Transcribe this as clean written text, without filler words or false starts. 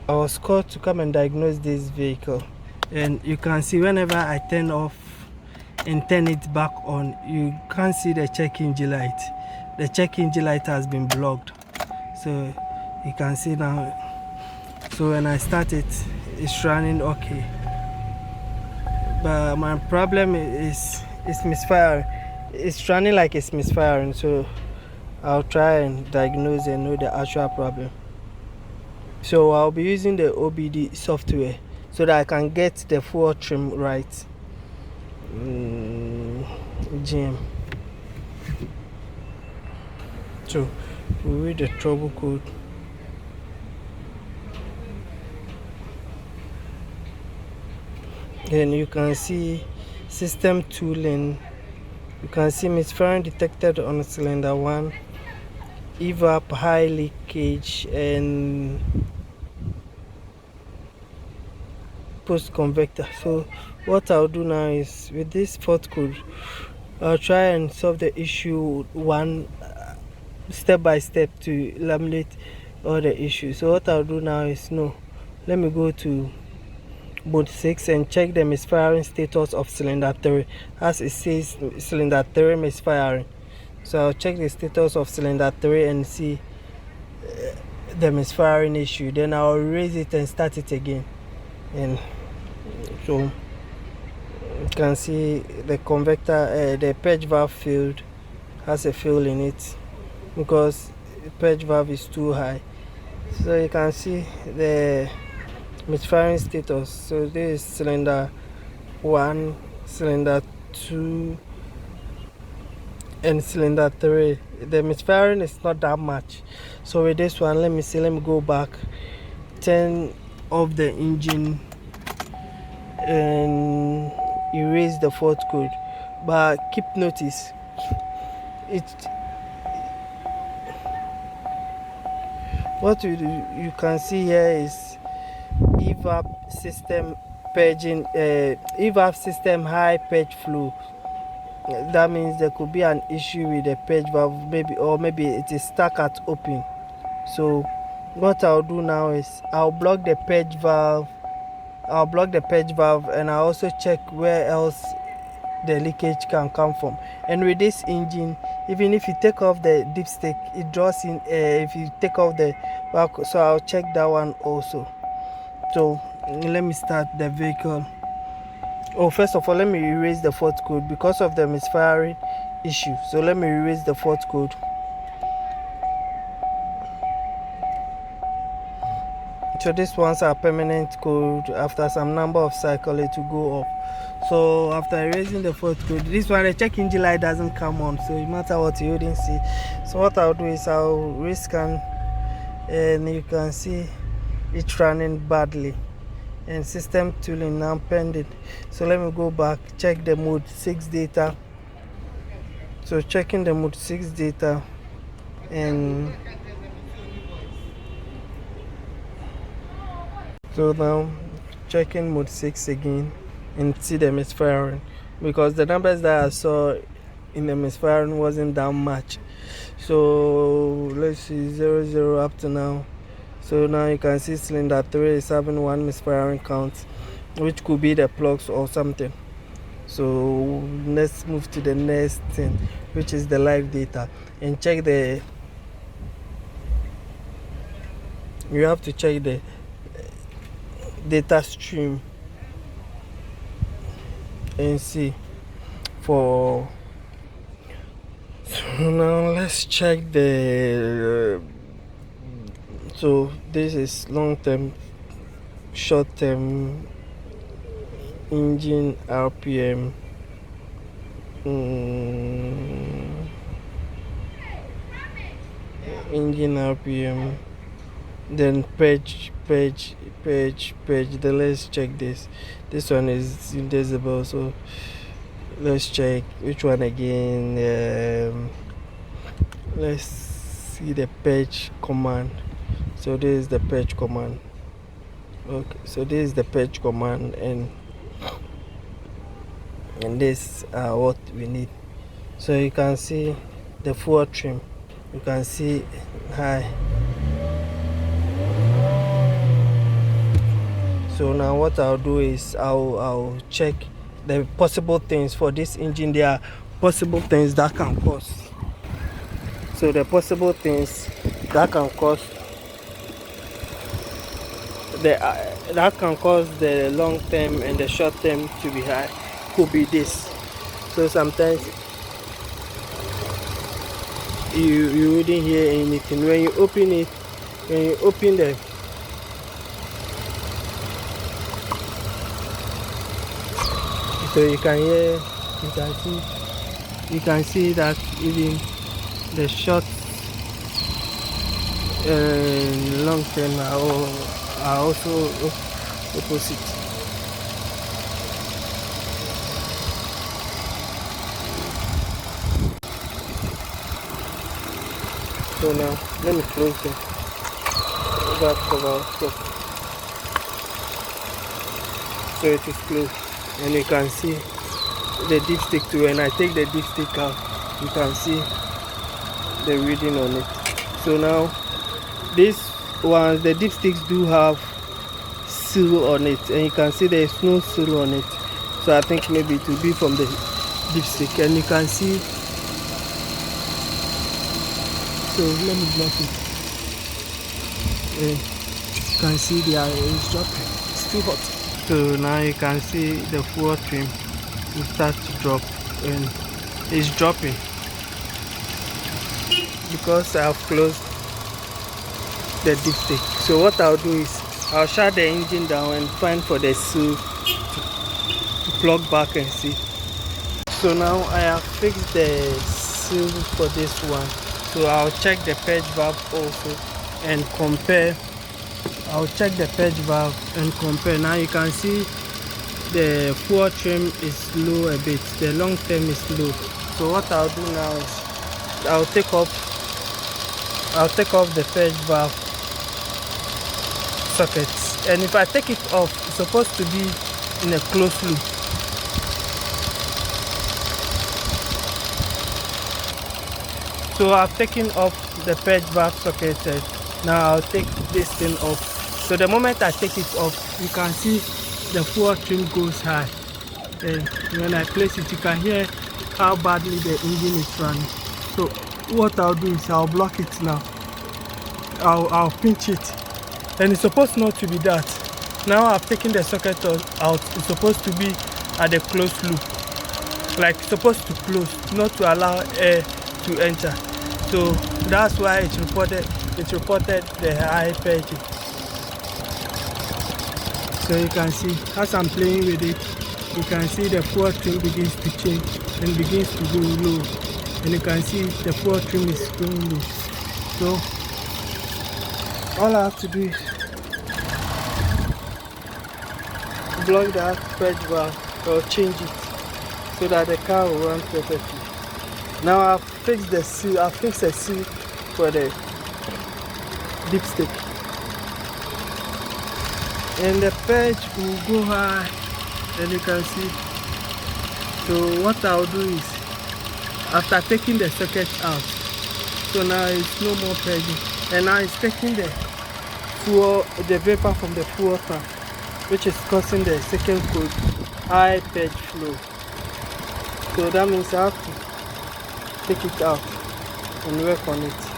I was called to come and diagnose this vehicle, and you can see whenever I turn off and turn it back on, you can't see the check engine light. The check engine light has been blocked, so you can see now. So when I start it, it's running okay, but my problem is it's misfiring. It's running like it's misfiring, so I'll try and diagnose and know the actual problem. So I'll be using the OBD software so that I can get the fuel trim right. GM. So we read the trouble code. Then you can see system tooling. You can see misfiring detected on cylinder 1, evap high leakage, and post convector. So what I'll do now is, with this fault code, I'll try and solve the issue one step by step to eliminate all the issues. So what I'll do now is, let me go to mode 6 and check the misfiring status of cylinder 3, as it says cylinder 3 misfiring. So I'll check the status of cylinder 3 and see the misfiring issue. Then I'll erase it and start it again. And so you can see the convector, the purge valve failed, has a fail in it because the purge valve is too high. So you can see the misfiring status. So this is cylinder 1, cylinder 2, and cylinder 3. The misfiring is not that much. So with this one, let me go back, turn off the engine and erase the fault code. But keep notice, what you can see here is evap system purging, evap system high purge flow. That means there could be an issue with the purge valve, maybe it is stuck at open. So what I'll do now is I'll block the purge valve. And I'll also check where else the leakage can come from. And with this engine, even if you take off the dipstick, it draws in air. If you take off the back, so I'll check that one also. So let me start the vehicle. First of all, let me erase the fault code because of the misfiring issue. So let me erase the fault code. So these ones are permanent code. After some number of cycles, it will go off. So after erasing the fault code, this one, the check engine light doesn't come on, so no matter what, you wouldn't see. So what I'll do is I'll rescan, and you can see it running badly, and system tooling now pending. So let me go back, check the mode 6 data. So checking the mode 6 data, and so now checking mode 6 again and see the misfiring, because the numbers that I saw in the misfiring wasn't that much. So let's see 00 up to now. So now you can see cylinder 3 is having 1 misfiring count, which could be the plugs or something. So let's move to the next thing, which is the live data, and check the, you have to check the data stream and see for. So now let's check the so this is long-term, short-term, engine RPM, engine RPM, then page. Then let's check this. This one is in decibel, so let's check which one again. Let's see the page command. So this is the page command. Okay, so this is the page command, and this what we need. So you can see the fuel trim, you can see high. So now what I'll do is I'll check the possible things for this engine. There are possible things that can cause. So the possible things that can cause the long term and the short term to be high could be this. So sometimes you wouldn't hear anything when you open it. When you open the so you can hear, you can see that even the short and long term are also opposite. So now let me close the back cover stop. So it is closed, and you can see the dipstick too. When I take the dipstick out, you can see the reading on it. So now this one, the dipsticks do have seal on it, and you can see there is no seal on it. So I think maybe it will be from the dipstick, and you can see. So let me block it. And you can see it's dropping. It's too hot. So now you can see the fuel trim will start to drop, and it's dropping because I have closed the dipstick. So what I'll do is I'll shut the engine down and find for the seal to plug back and see. So now I have fixed the seal for this one. So I'll check the purge valve also and compare. I'll check the purge valve and compare. Now you can see the fuel trim is low a bit, the long term is low. So what I'll do now is I'll take off the purge valve sockets, and if I take it off, it's supposed to be in a closed loop. So I've taken off the purge valve socket. Now I'll take this thing off. So the moment I take it off, you can see the fuel trim goes high, and when I place it, you can hear how badly the engine is running. So what I'll do is I'll block it now. I'll pinch it, and it's supposed not to be that. Now I've taken the socket out. It's supposed to be at the closed loop, like it's supposed to close, not to allow air to enter. So that's why it reported the high purge. So you can see as I'm playing with it, you can see the fuel trim begins to change and begins to go low, and you can see the fuel trim is going low. So all I have to do is block that purge valve or change it so that the car will run perfectly. Now I've fixed the seal. I've fixed the seal for the dipstick, and the purge will go high, and you can see. So what I'll do is, after taking the socket out, so now it's no more purging, and now it's taking the vapor from the fuel tank, which is causing the second code high purge flow. So that means I have to take it out and work on it.